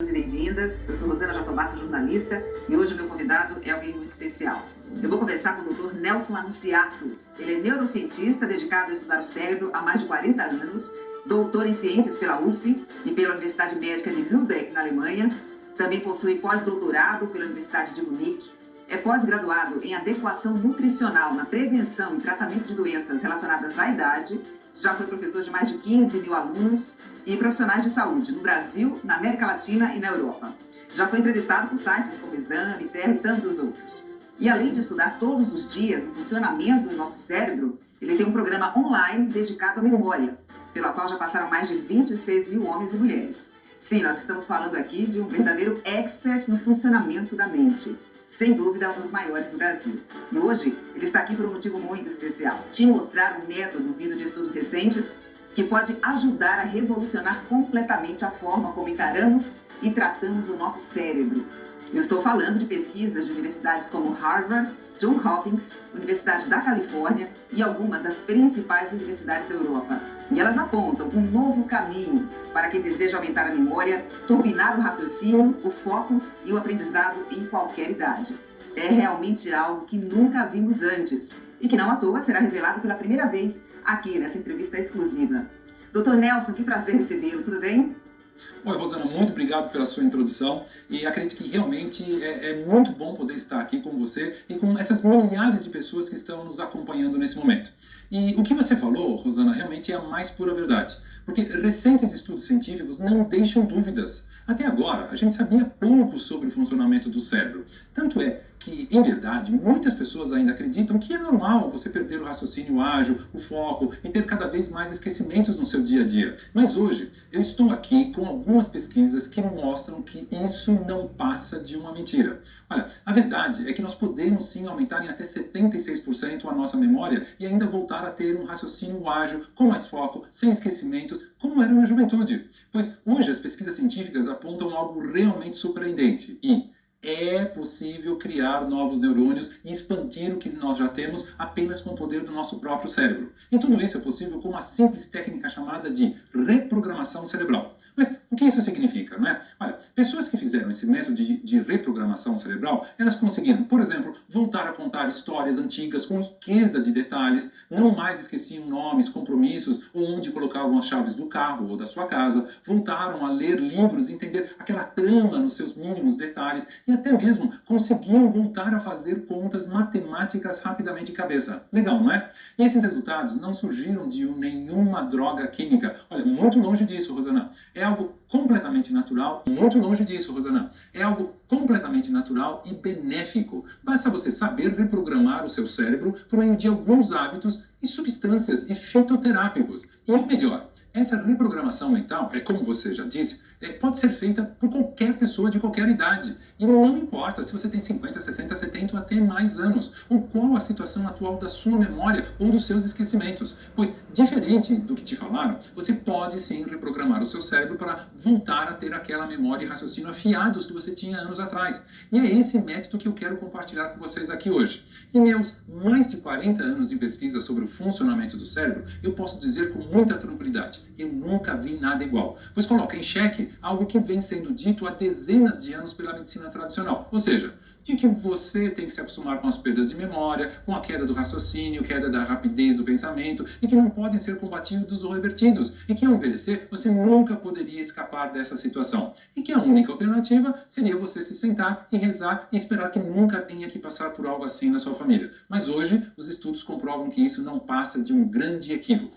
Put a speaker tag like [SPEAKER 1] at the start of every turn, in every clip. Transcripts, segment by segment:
[SPEAKER 1] E bem-vindas. Eu sou Rosana Jatobá, sou jornalista e hoje o meu convidado é alguém muito especial. Eu vou conversar com o Dr. Nelson Annunziato. Ele é neurocientista dedicado a estudar o cérebro há mais de 40 anos, doutor em ciências pela USP e pela Universidade Médica de Lübeck, na Alemanha. Também possui pós-doutorado pela Universidade de Munique. É pós-graduado em adequação nutricional na prevenção e tratamento de doenças relacionadas à idade. Já foi professor de mais de 15 mil alunos e profissionais de saúde no Brasil, na América Latina e na Europa. Já foi entrevistado por sites como Exame, Terra e tantos outros. E além de estudar todos os dias o funcionamento do nosso cérebro, ele tem um programa online dedicado à memória, pelo qual já passaram mais de 26 mil homens e mulheres. Sim, nós estamos falando aqui de um verdadeiro expert no funcionamento da mente. Sem dúvida, um dos maiores do Brasil. E hoje, ele está aqui por um motivo muito especial. Te mostrar um método vindo de estudos recentes que pode ajudar a revolucionar completamente a forma como encaramos e tratamos o nosso cérebro. Eu estou falando de pesquisas de universidades como Harvard, Johns Hopkins, Universidade da Califórnia e algumas das principais universidades da Europa. E elas apontam um novo caminho para quem deseja aumentar a memória, turbinar o raciocínio, o foco e o aprendizado em qualquer idade. É realmente algo que nunca vimos antes e que não à toa será revelado pela primeira vez aqui nessa entrevista exclusiva. Dr. Nelson, que prazer recebê-lo, tudo bem?
[SPEAKER 2] Oi, Rosana, muito obrigado pela sua introdução e acredito que realmente é muito bom poder estar aqui com você e com essas milhares de pessoas que estão nos acompanhando nesse momento. E o que você falou, Rosana, realmente é a mais pura verdade, porque recentes estudos científicos não deixam dúvidas. Até agora, a gente sabia pouco sobre o funcionamento do cérebro. Tanto é que, em verdade, muitas pessoas ainda acreditam que é normal você perder o raciocínio ágil, o foco e ter cada vez mais esquecimentos no seu dia a dia. Mas hoje, eu estou aqui com algumas pesquisas que mostram que isso não passa de uma mentira. Olha, a verdade é que nós podemos sim aumentar em até 76% a nossa memória e ainda voltar a ter um raciocínio ágil, com mais foco, sem esquecimentos, como era na juventude. Pois hoje as pesquisas científicas apontam algo realmente surpreendente e é possível criar novos neurônios e expandir o que nós já temos apenas com o poder do nosso próprio cérebro. E tudo isso é possível com uma simples técnica chamada de reprogramação cerebral. Mas o que isso significa, não é? Olha, pessoas que fizeram esse método de reprogramação cerebral, elas conseguiram, por exemplo, voltar a contar histórias antigas com riqueza de detalhes, não mais esqueciam nomes, compromissos ou onde colocavam as chaves do carro ou da sua casa, voltaram a ler livros e entender aquela trama nos seus mínimos detalhes e até mesmo conseguiam voltar a fazer contas matemáticas rapidamente de cabeça. Legal, não é? E esses resultados não surgiram de nenhuma droga química. Olha, muito longe disso, Rosana. É algo completamente natural, muito longe disso, Rosana. É algo completamente natural e benéfico. Basta você saber reprogramar o seu cérebro por meio de alguns hábitos e substâncias e fitoterápicos. E o melhor, essa reprogramação mental, como você já disse, pode ser feita por qualquer pessoa de qualquer idade. E não importa se você tem 50, 60, 70 ou até mais anos, ou qual a situação atual da sua memória ou dos seus esquecimentos. Pois, diferente do que te falaram, você pode sim reprogramar o seu cérebro para voltar a ter aquela memória e raciocínio afiados que você tinha anos atrás. E é esse método que eu quero compartilhar com vocês aqui hoje. Em meus mais de 40 anos de pesquisa sobre o funcionamento do cérebro, eu posso dizer com muita tranquilidade, eu nunca vi nada igual, pois coloca em xeque algo que vem sendo dito há dezenas de anos pela medicina tradicional, ou seja, de que você tem que se acostumar com as perdas de memória, com a queda do raciocínio, queda da rapidez do pensamento, e que não podem ser combatidos ou revertidos, e que ao envelhecer você nunca poderia escapar dessa situação, e que a única alternativa seria você se sentar e rezar e esperar que nunca tenha que passar por algo assim na sua família. Mas hoje os estudos comprovam que isso não passa de um grande equívoco.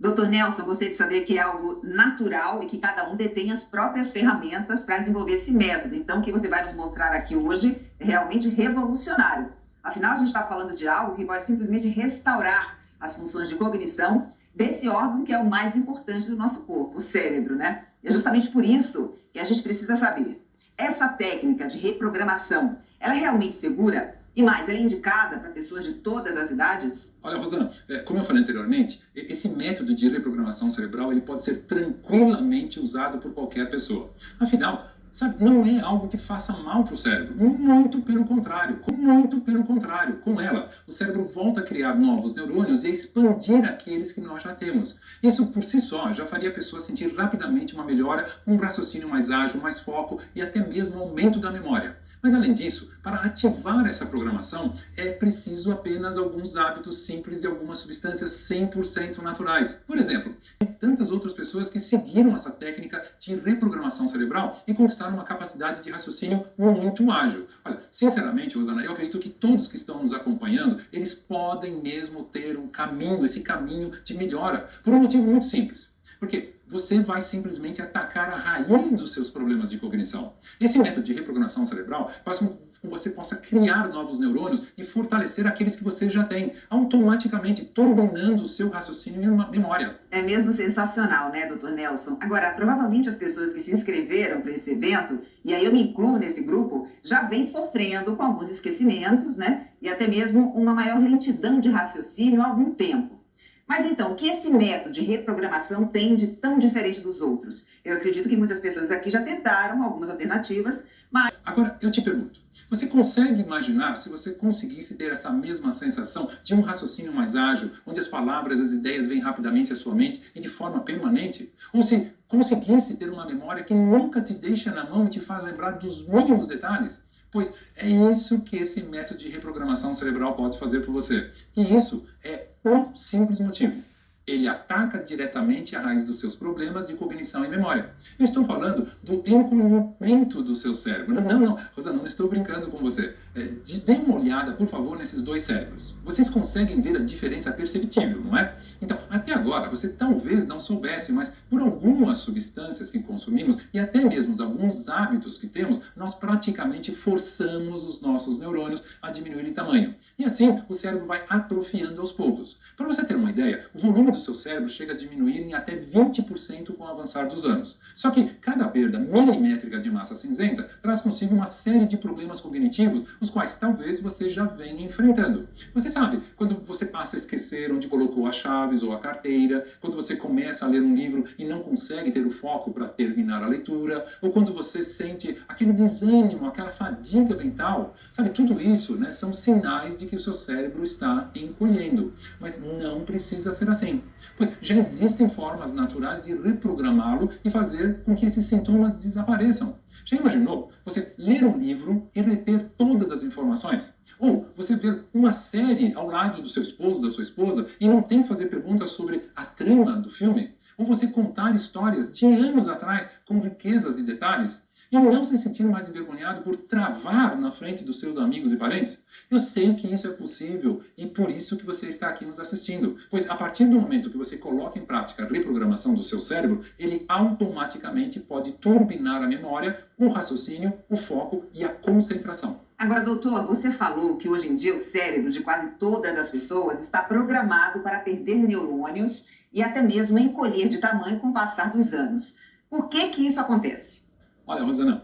[SPEAKER 1] Dr. Nelson, gostei de saber que é algo natural e que cada um detém as próprias ferramentas para desenvolver esse método. Então, o que você vai nos mostrar aqui hoje é realmente revolucionário. Afinal, a gente está falando de algo que pode simplesmente restaurar as funções de cognição desse órgão que é o mais importante do nosso corpo, o cérebro, né? E é justamente por isso que a gente precisa saber. Essa técnica de reprogramação, ela é realmente segura? E mais, ela é indicada para pessoas de todas as idades?
[SPEAKER 2] Olha, Rosana, como eu falei anteriormente, esse método de reprogramação cerebral ele pode ser tranquilamente usado por qualquer pessoa. Afinal, sabe, não é algo que faça mal para o cérebro. Muito pelo contrário. Muito pelo contrário. Com ela, o cérebro volta a criar novos neurônios e a expandir aqueles que nós já temos. Isso, por si só, já faria a pessoa sentir rapidamente uma melhora, um raciocínio mais ágil, mais foco e até mesmo aumento da memória. Mas, além disso, para ativar essa programação, é preciso apenas alguns hábitos simples e algumas substâncias 100% naturais. Por exemplo, tem tantas outras pessoas que seguiram essa técnica de reprogramação cerebral e conquistaram uma capacidade de raciocínio muito ágil. Olha, sinceramente, Rosana, eu acredito que todos que estão nos acompanhando, eles podem mesmo ter um caminho, esse caminho de melhora, por um motivo muito simples. Porque você vai simplesmente atacar a raiz dos seus problemas de cognição. Esse método de reprogramação cerebral faz com que você possa criar novos neurônios e fortalecer aqueles que você já tem, automaticamente turbinando o seu raciocínio e memória.
[SPEAKER 1] É mesmo sensacional, né, doutor Nelson? Agora, provavelmente as pessoas que se inscreveram para esse evento, e aí eu me incluo nesse grupo, já vêm sofrendo com alguns esquecimentos, né? E até mesmo uma maior lentidão de raciocínio há algum tempo. Mas então, o que esse método de reprogramação tem de tão diferente dos outros? Eu acredito que muitas pessoas aqui já tentaram algumas alternativas, mas...
[SPEAKER 2] Agora, eu te pergunto, você consegue imaginar se você conseguisse ter essa mesma sensação de um raciocínio mais ágil, onde as palavras, as ideias vêm rapidamente à sua mente e de forma permanente? Ou se conseguisse ter uma memória que nunca te deixa na mão e te faz lembrar dos mínimos detalhes? Pois é isso que esse método de reprogramação cerebral pode fazer por você. E isso é um simples motivo. Ele ataca diretamente a raiz dos seus problemas de cognição e memória. Eu estou falando do encolhimento do seu cérebro. Não, Rosana, não estou brincando com você. Dê uma olhada, por favor, nesses dois cérebros. Vocês conseguem ver a diferença perceptível, não é? Então, até agora, você talvez não soubesse, mas por algumas substâncias que consumimos e até mesmo alguns hábitos que temos, nós praticamente forçamos os nossos neurônios a diminuir de tamanho. E assim, o cérebro vai atrofiando aos poucos. Para você ter uma ideia, o volume do seu cérebro chega a diminuir em até 20% com o avançar dos anos. Só que cada perda milimétrica de massa cinzenta traz consigo uma série de problemas cognitivos, os quais talvez você já venha enfrentando. Você sabe, quando você passa a esquecer onde colocou as chaves ou a carteira, quando você começa a ler um livro e não consegue ter o foco para terminar a leitura, ou quando você sente aquele desânimo, aquela fadiga mental, sabe, tudo isso, né, são sinais de que o seu cérebro está encolhendo. Mas não precisa ser assim. Pois já existem formas naturais de reprogramá-lo e fazer com que esses sintomas desapareçam. Já imaginou você ler um livro e reter todas as informações? Ou você ver uma série ao lado do seu esposo, da sua esposa, e não tem que fazer perguntas sobre a trama do filme? Ou você contar histórias de anos atrás com riquezas e detalhes? E não se sentir mais envergonhado por travar na frente dos seus amigos e parentes? Eu sei que isso é possível e por isso que você está aqui nos assistindo. Pois a partir do momento que você coloca em prática a reprogramação do seu cérebro, ele automaticamente pode turbinar a memória, o raciocínio, o foco e a concentração.
[SPEAKER 1] Agora, doutor, você falou que hoje em dia o cérebro de quase todas as pessoas está programado para perder neurônios e até mesmo encolher de tamanho com o passar dos anos. Por que que isso acontece?
[SPEAKER 2] Olha, Rosana,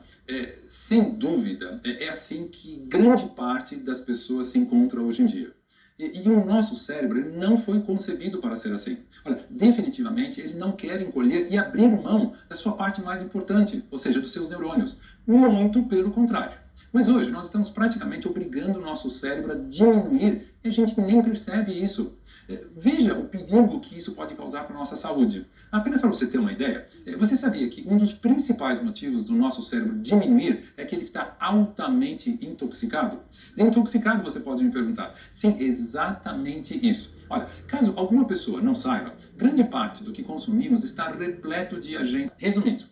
[SPEAKER 2] sem dúvida, é assim que grande parte das pessoas se encontra hoje em dia. E o nosso cérebro ele não foi concebido para ser assim. Olha, definitivamente ele não quer encolher e abrir mão da sua parte mais importante, ou seja, dos seus neurônios. Muito pelo contrário. Mas hoje nós estamos praticamente obrigando o nosso cérebro a diminuir e a gente nem percebe isso. Veja o perigo que isso pode causar para a nossa saúde. Apenas para você ter uma ideia, você sabia que um dos principais motivos do nosso cérebro diminuir é que ele está altamente intoxicado? Intoxicado, você pode me perguntar. Sim, exatamente isso. Olha, caso alguma pessoa não saiba, grande parte do que consumimos está repleto de agentes. Resumindo,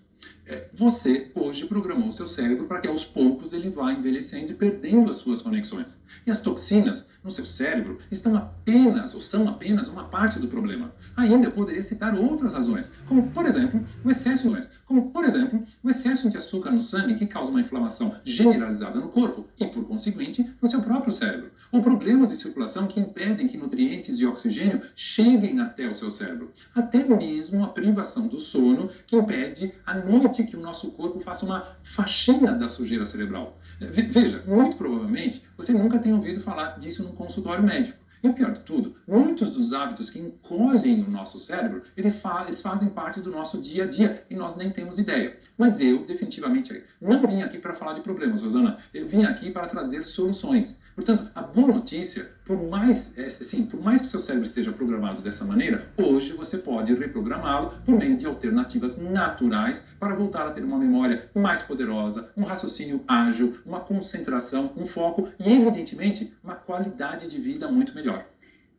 [SPEAKER 2] você hoje programou o seu cérebro para que aos poucos ele vá envelhecendo e perdendo as suas conexões. E as toxinas no seu cérebro estão apenas, ou são apenas, uma parte do problema. Ainda eu poderia citar outras razões, como por exemplo, o excesso de açúcar no sangue que causa uma inflamação generalizada no corpo e, por conseguinte, no seu próprio cérebro. Ou problemas de circulação que impedem que nutrientes e oxigênio cheguem até o seu cérebro. Até mesmo a privação do sono que impede a noite que o nosso corpo faça uma faxina da sujeira cerebral. Veja, muito provavelmente você nunca tem ouvido falar disso no consultório médico. E o pior de tudo, muitos dos hábitos que encolhem o nosso cérebro, eles fazem parte do nosso dia a dia e nós nem temos ideia. Mas eu, definitivamente, não vim aqui para falar de problemas, Rosana. Eu vim aqui para trazer soluções. Portanto, a boa notícia, por mais que seu cérebro esteja programado dessa maneira, hoje você pode reprogramá-lo por meio de alternativas naturais para voltar a ter uma memória mais poderosa, um raciocínio ágil, uma concentração, um foco e, evidentemente, uma qualidade de vida muito melhor.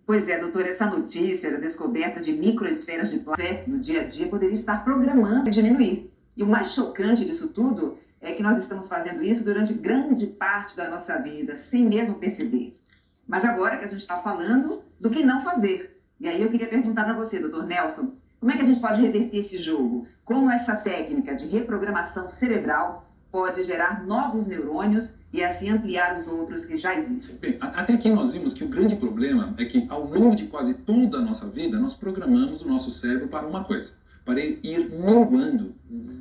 [SPEAKER 1] Pois é, doutor, essa notícia da descoberta de microesferas de fé no dia a dia poderia estar programando e diminuir. E o mais chocante disso tudo é que nós estamos fazendo isso durante grande parte da nossa vida, sem mesmo perceber. Mas agora que a gente está falando do que não fazer. E aí eu queria perguntar para você, doutor Nelson, como é que a gente pode reverter esse jogo? Como essa técnica de reprogramação cerebral pode gerar novos neurônios e assim ampliar os outros que já existem?
[SPEAKER 2] Bem, até aqui nós vimos que o grande problema é que ao longo de quase toda a nossa vida, nós programamos o nosso cérebro para uma coisa, para ele ir minguando,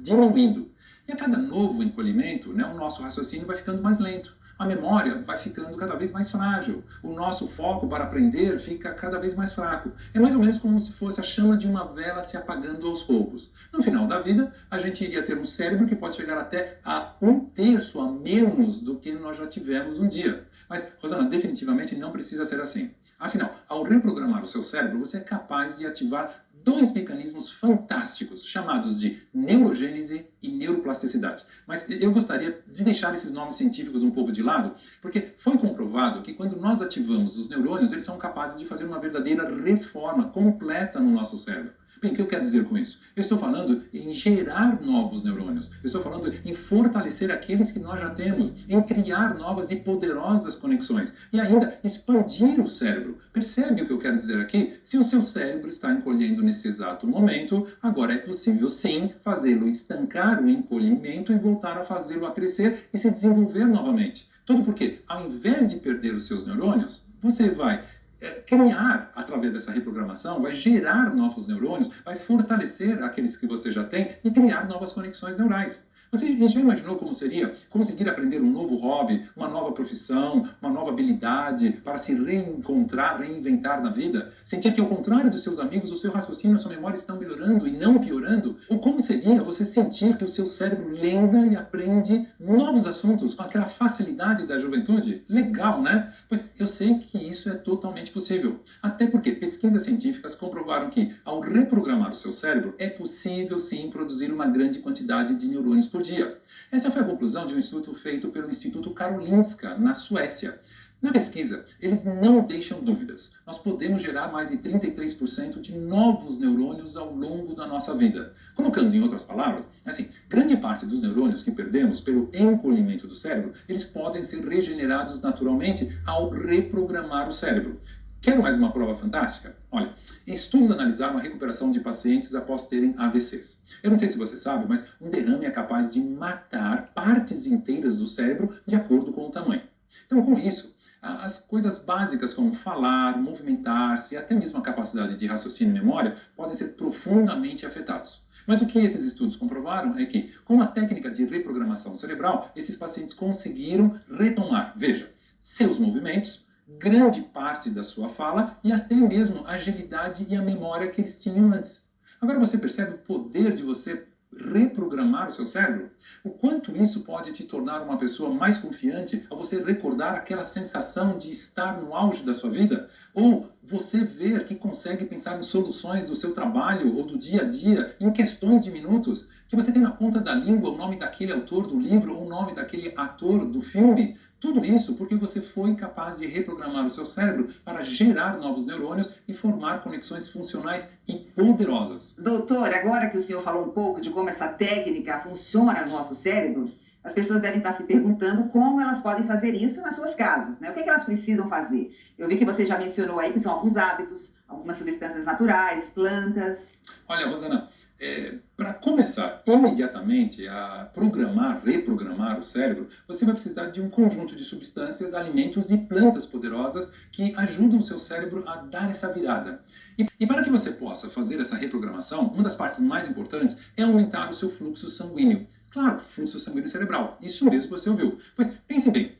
[SPEAKER 2] diminuindo. E a cada novo encolhimento, o nosso raciocínio vai ficando mais lento. A memória vai ficando cada vez mais frágil. O nosso foco para aprender fica cada vez mais fraco. É mais ou menos como se fosse a chama de uma vela se apagando aos poucos. No final da vida, a gente iria ter um cérebro que pode chegar até a 1/3 a menos do que nós já tivemos um dia. Mas, Rosana, definitivamente não precisa ser assim. Afinal, ao reprogramar o seu cérebro, você é capaz de ativar 2 mecanismos fantásticos, chamados de neurogênese e neuroplasticidade. Mas eu gostaria de deixar esses nomes científicos um pouco de lado, porque foi comprovado que quando nós ativamos os neurônios, eles são capazes de fazer uma verdadeira reforma completa no nosso cérebro. Bem, o que eu quero dizer com isso? Eu estou falando em gerar novos neurônios. Eu estou falando em fortalecer aqueles que nós já temos, em criar novas e poderosas conexões e ainda expandir o cérebro. Percebe o que eu quero dizer aqui? Se o seu cérebro está encolhendo nesse exato momento, agora é possível sim fazê-lo estancar o encolhimento e voltar a fazê-lo a crescer e se desenvolver novamente. Tudo porque, ao invés de perder os seus neurônios, você vai criar, através dessa reprogramação, vai gerar novos neurônios, vai fortalecer aqueles que você já tem e criar novas conexões neurais. Você já imaginou como seria conseguir aprender um novo hobby, uma nova profissão, uma nova habilidade para se reencontrar, reinventar na vida? Sentir que, ao contrário dos seus amigos, o seu raciocínio e a sua memória estão melhorando e não piorando? Ou como seria você sentir que o seu cérebro lembra e aprende novos assuntos com aquela facilidade da juventude? Legal, né? Pois eu sei que isso é totalmente possível. Até porque pesquisas científicas comprovaram que, ao reprogramar o seu cérebro, é possível sim produzir uma grande quantidade de neurônios por dia. Essa foi a conclusão de um estudo feito pelo Instituto Karolinska, na Suécia. Na pesquisa, eles não deixam dúvidas. Nós podemos gerar mais de 33% de novos neurônios ao longo da nossa vida. Colocando em outras palavras, grande parte dos neurônios que perdemos pelo encolhimento do cérebro, eles podem ser regenerados naturalmente ao reprogramar o cérebro. Quer mais uma prova fantástica? Olha, estudos analisaram a recuperação de pacientes após terem AVCs. Eu não sei se você sabe, mas um derrame é capaz de matar partes inteiras do cérebro de acordo com o tamanho. Então, com isso, as coisas básicas como falar, movimentar-se, até mesmo a capacidade de raciocínio e memória podem ser profundamente afetados. Mas o que esses estudos comprovaram é que, com a técnica de reprogramação cerebral, esses pacientes conseguiram retomar, veja, seus movimentos, grande parte da sua fala e até mesmo a agilidade e a memória que eles tinham antes. Agora você percebe o poder de você reprogramar o seu cérebro? O quanto isso pode te tornar uma pessoa mais confiante ao você recordar aquela sensação de estar no auge da sua vida? Ou você ver que consegue pensar em soluções do seu trabalho ou do dia a dia em questões de minutos? Que você tem na ponta da língua o nome daquele autor do livro ou o nome daquele ator do filme? Tudo isso porque você foi capaz de reprogramar o seu cérebro para gerar novos neurônios e formar conexões funcionais e poderosas.
[SPEAKER 1] Doutor, agora que o senhor falou um pouco de como essa técnica funciona no nosso cérebro, as pessoas devem estar se perguntando como elas podem fazer isso nas suas casas, né? O que é que elas precisam fazer? Eu vi que você já mencionou aí que são alguns hábitos, algumas substâncias naturais, plantas.
[SPEAKER 2] Olha, Rosana, para começar imediatamente a reprogramar o cérebro, você vai precisar de um conjunto de substâncias, alimentos e plantas poderosas que ajudam o seu cérebro a dar essa virada. E para que você possa fazer essa reprogramação, uma das partes mais importantes é aumentar o seu fluxo sanguíneo. Claro, fluxo sanguíneo cerebral. Isso mesmo que você ouviu. Pois pense bem,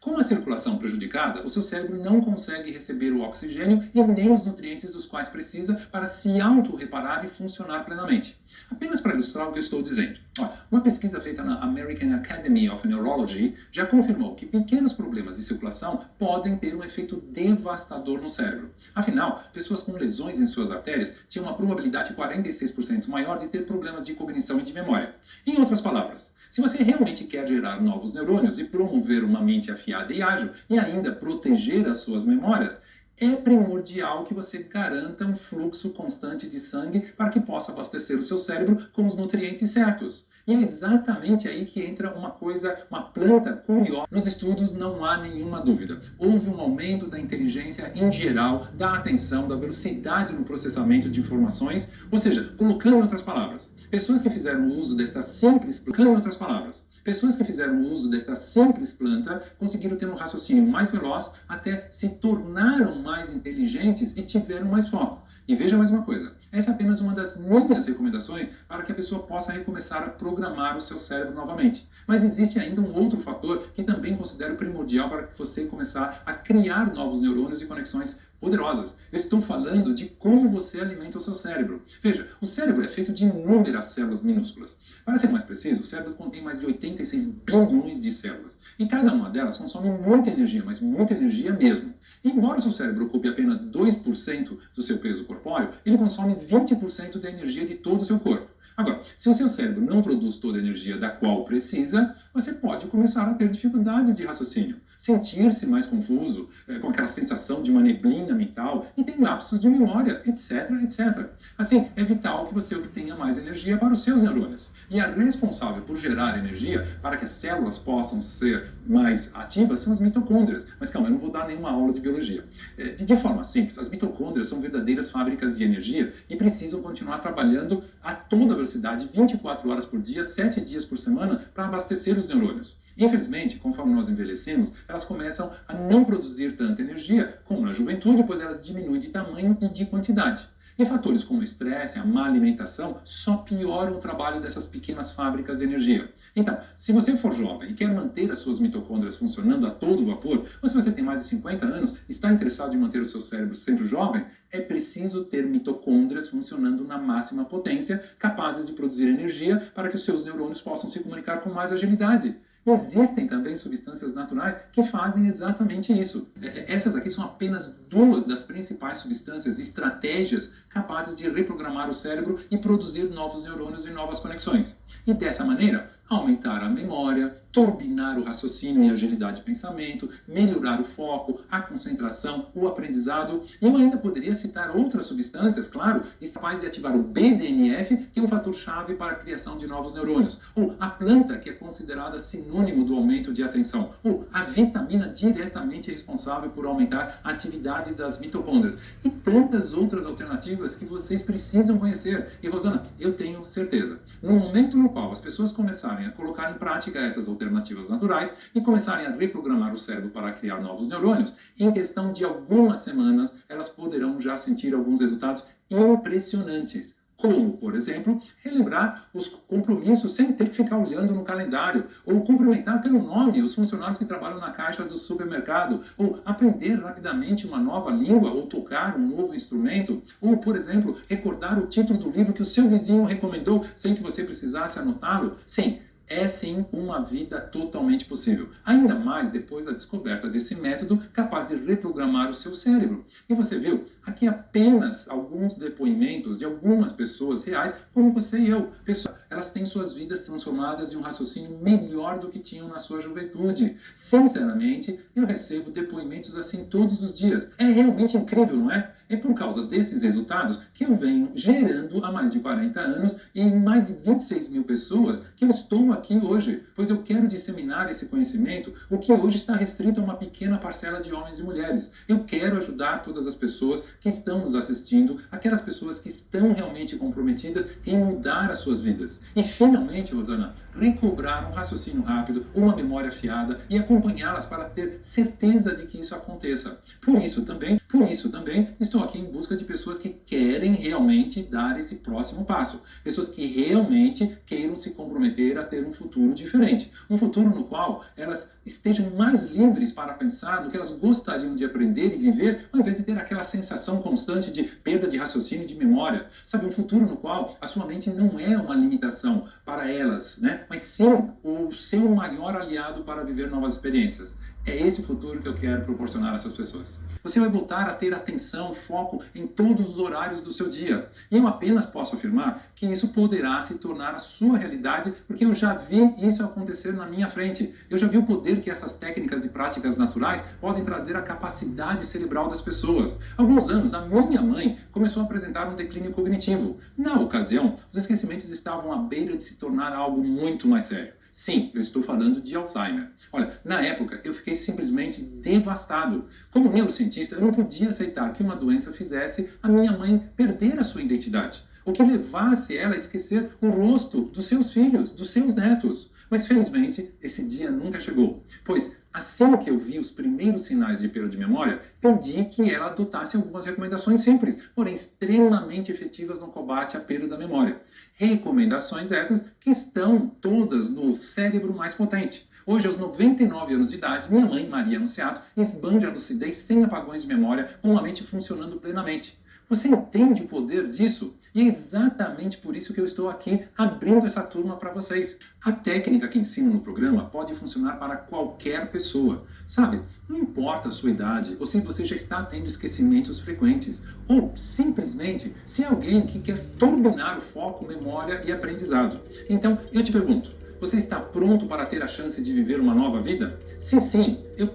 [SPEAKER 2] Com a circulação prejudicada, o seu cérebro não consegue receber o oxigênio e nem os nutrientes dos quais precisa para se autorreparar e funcionar plenamente. Apenas para ilustrar o que eu estou dizendo. Uma pesquisa feita na American Academy of Neurology já confirmou que pequenos problemas de circulação podem ter um efeito devastador no cérebro. Afinal, pessoas com lesões em suas artérias tinham uma probabilidade 46% maior de ter problemas de cognição e de memória. Em outras palavras, se você realmente quer gerar novos neurônios e promover uma mente afiada e ágil e ainda proteger as suas memórias, é primordial que você garanta um fluxo constante de sangue para que possa abastecer o seu cérebro com os nutrientes certos. E é exatamente aí que entra uma planta curiosa. Nos estudos não há nenhuma dúvida. Houve um aumento da inteligência em geral, da atenção, da velocidade no processamento de informações, ou seja, colocando em outras palavras, pessoas que fizeram uso desta simples planta conseguiram ter um raciocínio mais veloz, até se tornaram mais inteligentes e tiveram mais foco. E veja mais uma coisa, essa é apenas uma das minhas recomendações para que a pessoa possa recomeçar a programar o seu cérebro novamente. Mas existe ainda um outro fator que também considero primordial para que você começar a criar novos neurônios e conexões poderosas. Eu estou falando de como você alimenta o seu cérebro. Veja, o cérebro é feito de inúmeras células minúsculas. Para ser mais preciso, o cérebro contém mais de 86 bilhões de células. E cada uma delas consome muita energia, mas muita energia mesmo. E embora o seu cérebro ocupe apenas 2% do seu peso corpóreo, ele consome 20% da energia de todo o seu corpo. Agora, se o seu cérebro não produz toda a energia da qual precisa, você pode começar a ter dificuldades de raciocínio, sentir-se mais confuso, com aquela sensação de uma neblina mental, e ter lapsos de memória, etc, etc. Assim, é vital que você obtenha mais energia para os seus neurônios. E a responsável por gerar energia para que as células possam ser mais ativas são as mitocôndrias. Mas calma, eu não vou dar nenhuma aula de biologia. De forma simples, as mitocôndrias são verdadeiras fábricas de energia e precisam continuar trabalhando a toda velocidade, 24 horas por dia, 7 dias por semana, para abastecer os neurônios. Infelizmente, conforme nós envelhecemos, elas começam a não produzir tanta energia como na juventude, pois elas diminuem de tamanho e de quantidade. E fatores como o estresse, a má alimentação, só pioram o trabalho dessas pequenas fábricas de energia. Então, se você for jovem e quer manter as suas mitocôndrias funcionando a todo vapor, ou se você tem mais de 50 anos e está interessado em manter o seu cérebro sempre jovem, é preciso ter mitocôndrias funcionando na máxima potência, capazes de produzir energia para que os seus neurônios possam se comunicar com mais agilidade. Existem também substâncias naturais que fazem exatamente isso. Essas aqui são apenas duas das principais substâncias e estratégias capazes de reprogramar o cérebro e produzir novos neurônios e novas conexões. E dessa maneira, aumentar a memória, turbinar o raciocínio e agilidade de pensamento, melhorar o foco, a concentração, o aprendizado. E eu ainda poderia citar outras substâncias, claro, capazes de ativar o BDNF, que é um fator-chave para a criação de novos neurônios. Ou a planta, que é considerada sinônimo do aumento de atenção. Ou a vitamina diretamente responsável por aumentar a atividade das mitocôndrias. E tantas outras alternativas que vocês precisam conhecer. E, Rosana, eu tenho certeza, no momento no qual as pessoas começarem a colocar em prática essas alternativas naturais e começarem a reprogramar o cérebro para criar novos neurônios, em questão de algumas semanas, elas poderão já sentir alguns resultados impressionantes. Como, por exemplo, relembrar os compromissos sem ter que ficar olhando no calendário, ou cumprimentar pelo nome os funcionários que trabalham na caixa do supermercado, ou aprender rapidamente uma nova língua, ou tocar um novo instrumento, ou, por exemplo, recordar o título do livro que o seu vizinho recomendou sem que você precisasse anotá-lo. Sim, é sim uma vida totalmente possível. Ainda mais depois da descoberta desse método capaz de reprogramar o seu cérebro. E você viu, aqui apenas alguns depoimentos de algumas pessoas reais, como você e eu. Elas têm suas vidas transformadas em um raciocínio melhor do que tinham na sua juventude. Sinceramente, eu recebo depoimentos assim todos os dias. É realmente incrível, não é? É por causa desses resultados que eu venho gerando há mais de 40 anos e em mais de 26 mil pessoas que eu estou aqui hoje, pois eu quero disseminar esse conhecimento, o que hoje está restrito a uma pequena parcela de homens e mulheres. Eu quero ajudar todas as pessoas que estão nos assistindo, aquelas pessoas que estão realmente comprometidas em mudar as suas vidas. E finalmente, Rosana, recobrar um raciocínio rápido, uma memória afiada e acompanhá-las para ter certeza de que isso aconteça. Por isso também, Por isso também estou aqui em busca de pessoas que querem realmente dar esse próximo passo. Pessoas que realmente queiram se comprometer a ter um futuro diferente. Um futuro no qual elas estejam mais livres para pensar no que elas gostariam de aprender e viver, ao invés de ter aquela sensação constante de perda de raciocínio e de memória. Sabe, um futuro no qual a sua mente não é uma limitação para elas, né? Mas sim o seu maior aliado para viver novas experiências. É esse o futuro que eu quero proporcionar a essas pessoas. Você vai voltar a ter atenção, foco em todos os horários do seu dia. E eu apenas posso afirmar que isso poderá se tornar a sua realidade, porque eu já vi isso acontecer na minha frente. Eu já vi o poder que essas técnicas e práticas naturais podem trazer à capacidade cerebral das pessoas. Há alguns anos, a minha mãe começou a apresentar um declínio cognitivo. Na ocasião, os esquecimentos estavam à beira de se tornar algo muito mais sério. Sim, eu estou falando de Alzheimer. Olha, na época eu fiquei simplesmente devastado. Como neurocientista, eu não podia aceitar que uma doença fizesse a minha mãe perder a sua identidade, ou que levasse ela a esquecer o rosto dos seus filhos, dos seus netos. Mas felizmente esse dia nunca chegou, pois assim que eu vi os primeiros sinais de perda de memória, pedi que ela adotasse algumas recomendações simples, porém extremamente efetivas no combate à perda da memória. Recomendações essas que estão todas no cérebro mais potente. Hoje, aos 99 anos de idade, minha mãe, Maria Anunciato, esbanja a lucidez sem apagões de memória, com a mente funcionando plenamente. Você entende o poder disso? E é exatamente por isso que eu estou aqui abrindo essa turma para vocês. A técnica que ensino no programa pode funcionar para qualquer pessoa. Sabe, não importa a sua idade ou se você já está tendo esquecimentos frequentes, ou simplesmente se é alguém que quer turbinar o foco, memória e aprendizado. Então, eu te pergunto, você está pronto para ter a chance de viver uma nova vida? Se sim, eu